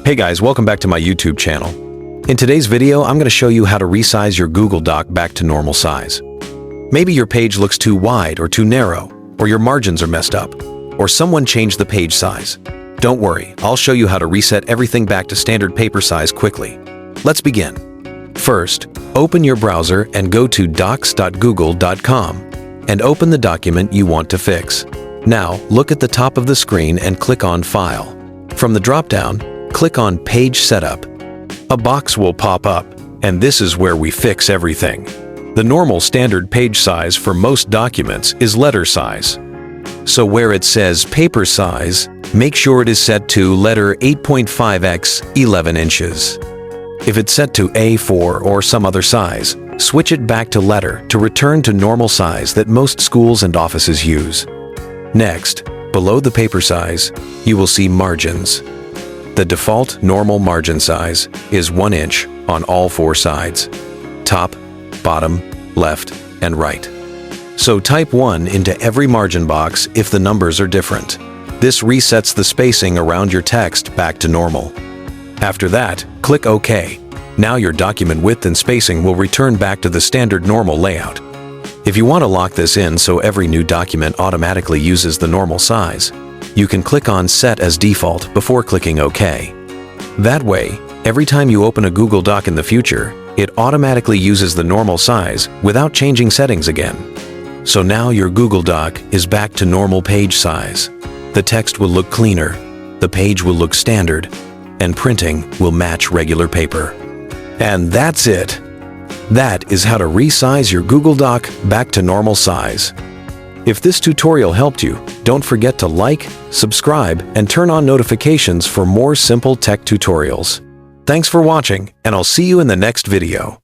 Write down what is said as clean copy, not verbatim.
Hey guys, welcome back to my YouTube channel. In today's video, I'm going to show you how to resize your Google Doc back to normal size. Maybe your page looks too wide or too narrow, or your margins are messed up, or someone changed the page size. Don't worry, I'll show you how to reset everything back to standard paper size quickly. Let's begin. First, open your browser and go to docs.google.com and open the document you want to fix. Now, look at the top of the screen and click on File. From the drop-down, click on Page Setup. A box will pop up, and this is where we fix everything. The normal standard page size for most documents is letter size. So where it says paper size, make sure it is set to letter 8.5x 11 inches. If it's set to A4 or some other size, switch it back to letter to return to normal size that most schools and offices use. Next, below the paper size, you will see margins. The default normal margin size is 1 inch on all 4 sides, top, bottom, left, and right. So type 1 into every margin box if the numbers are different. This resets the spacing around your text back to normal. After that, click OK. Now your document width and spacing will return back to the standard normal layout. If you want to lock this in so every new document automatically uses the normal size, you can click on Set as Default before clicking OK. That way, every time you open a Google Doc in the future, it automatically uses the normal size without changing settings again. So now your Google Doc is back to normal page size. The text will look cleaner, the page will look standard, and printing will match regular paper. And that's it. That is how to resize your Google Doc back to normal size. If this tutorial helped you, don't forget to like, subscribe, and turn on notifications for more simple tech tutorials. Thanks for watching, and I'll see you in the next video.